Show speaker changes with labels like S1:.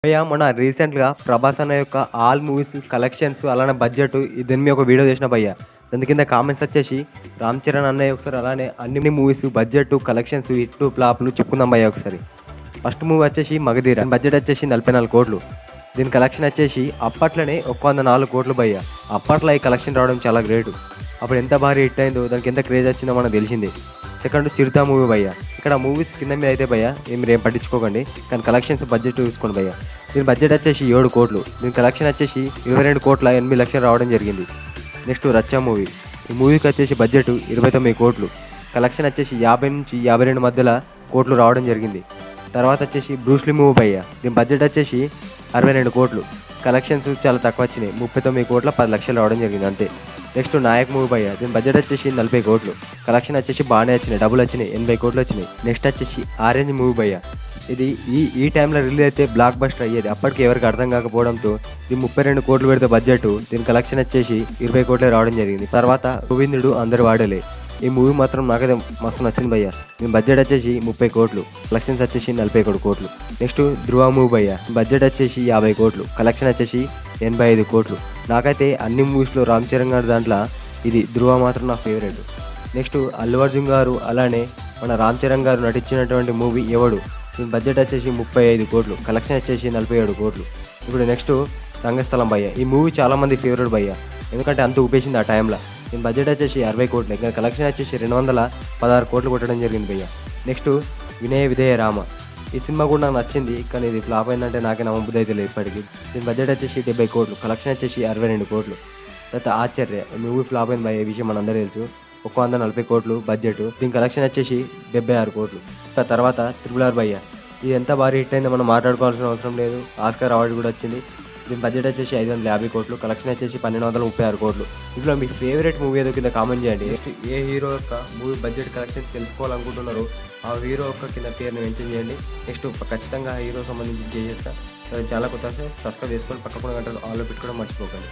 S1: భయ్యా మొన్న రీసెంట్‌గా 'ప్రభాస్' అన్న యొక్క ఆల్ మూవీస్ కలెక్షన్స్ అలానే బడ్జెట్ దీని మీద ఒక వీడియో చేసిన భయ్యా. దాని కింద కామెంట్స్ వచ్చేసి 'రామ్ చరణ్' అన్నయ్య ఒకసారి అలానే అన్ని మూవీస్ బడ్జెట్, కలెక్షన్స్, హిట్టు, ఫ్లాప్‌లు చెప్పుకుందాం భయ్యా ఒకసారి. ఫస్ట్ మూవీ వచ్చేసి 'మగధీర' బడ్జెట్ వచ్చేసి 44 కోట్లు. దీని కలెక్షన్ వచ్చేసి అప్పట్లోనే 104 కోట్లు భయ్యా. అప్పట్లో ఈ కలెక్షన్ రావడం చాలా గ్రేటు. అప్పుడు ఎంత భారీ హిట్ అయిందో, దానికి ఎంత క్రేజ్ వచ్చిందో మనకు తెలిసిందే. సెకండ్ 'చిరుత' మూవీ భయ్యా. ఇక్కడ మూవీస్ కింద మీద అయితే భయ్యా మీరేం పట్టించుకోకండి, కానీ కలెక్షన్స్ బడ్జెట్ చూసుకోండి భయ్యా. దీని బడ్జెట్ వచ్చేసి 7 కోట్లు. దీని కలెక్షన్ వచ్చేసి 22,08,00,000 రావడం జరిగింది. నెక్స్ట్ 'రచ్చ' మూవీ. ఈ మూవీకి వచ్చేసి బడ్జెట్ 29 కోట్లు. కలెక్షన్ వచ్చేసి 50 నుంచి 52 మధ్యలో కోట్లు రావడం జరిగింది. తర్వాత వచ్చేసి 'బ్రూస్ లీ' మూవీ భయ్యా. దీని బడ్జెట్ వచ్చేసి 62 కోట్లు. కలెక్షన్స్ చాలా తక్కువ వచ్చినాయి, 39 కోట్ల 10 లక్షలు రావడం జరిగింది అంతే. నెక్స్ట్ 'నాయక్' మూవీ భయ్యా. దీని బడ్జెట్ వచ్చేసి 40 కోట్లు. కలెక్షన్ వచ్చేసి బాగానే వచ్చినాయి, డబ్బులు వచ్చినాయి, 80 కోట్లు వచ్చినాయి. నెక్స్ట్ వచ్చేసి 'ఆరెంజ్' మూవీ భయ్యా. ఇది ఈ టైంలో రిలీజ్ అయితే బ్లాక్ బస్టర్ అయ్యేది. అప్పటికి ఎవరికి అర్థం కాకపోవడంతో ఇది 32 కోట్లు పెడితే బడ్జెట్, దీని కలెక్షన్ వచ్చేసి 20 కోట్లే రావడం జరిగింది. తర్వాత 'గోవిందుడు అందరు వాడలే' ఈ మూవీ మాత్రం నాకైతే మస్తు నచ్చింది భయ్యా. దీని బడ్జెట్ వచ్చేసి 30 కోట్లు. కలెక్షన్స్ వచ్చేసి 41 కోట్లు. నెక్స్ట్ 'ధృవ' మూవీ భయ్యా. బడ్జెట్ వచ్చేసి 50 కోట్లు. కలెక్షన్ వచ్చేసి 85 కోట్లు. నాకైతే అన్ని మూవీస్లో రామ్ చరణ్ గారి దాంట్లో ఇది 'ధృవ' మాత్రం నా ఫేవరెట్. నెక్స్ట్ 'అల్లు అర్జున్' గారు అలానే మన రామ్ చరణ్ గారు నటించినటువంటి మూవీ 'ఎవడు'. దీని బడ్జెట్ వచ్చేసి 35 కోట్లు. కలెక్షన్ వచ్చేసి 47 కోట్లు. ఇప్పుడు నెక్స్ట్ 'రంగస్థలం' భయ్యా. ఈ మూవీ చాలామంది ఫేవరెట్ భయ్యా, ఎందుకంటే అంత ఊపేసింది ఆ టైంలో. దీని బడ్జెట్ వచ్చేసి 60 కోట్లు. ఇంకా కలెక్షన్ వచ్చేసి 216 కోట్లు కొట్టడం జరిగింది భయ్యా. నెక్స్ట్ 'వినయ విధేయ రామ'. ఈ సినిమా కూడా నాకు నచ్చింది, కానీ ఇది ఫ్లాప్ అయిందంటే నాకే నమ్మబుద్ధి అయితే లేదు ఇప్పటికి. దీని బడ్జెట్ వచ్చేసి 70 కోట్లు. కలెక్షన్ వచ్చేసి 62 కోట్లు. తర్వాత 'ఆచార్య' ఈ మూవీ ఫ్లాప్ అయింది భయ్యా, ఈ విషయం మనందరూ తెలుసు. 140 కోట్లు బడ్జెట్. దీని కలెక్షన్ వచ్చేసి 76 కోట్లు. తర్వాత 'RRR' భయ్యా. ఇది ఎంత భారీ హిట్ అయిందో మనం మాట్లాడుకోవాల్సిన అవసరం లేదు. ఆస్కార్ అవార్డు కూడా వచ్చింది. దీని బడ్జెట్ వచ్చేసి 550 కోట్లు. కలెక్షన్ వచ్చేసి 1236 కోట్లు. ఇందులో మీ ఫేవరెట్ మూవీ ఏదో కింద కామెంట్ చేయండి. ఏ హీరో యొక్క మూవీ బడ్జెట్ కలెక్షన్ తెలుసుకోవాలనుకుంటున్నారో ఆ హీరో యొక్క కింద పేరుని మెన్షన్ చేయండి. నెక్స్ట్ ఖచ్చితంగా హీరో సంబంధించి చేసేస్తా. చాలా కొత్త సబ్స్క్రైబ్ చేసుకొని పక్కన గంటలు ఆల్లో పెట్టుకోవడం మర్చిపోకండి.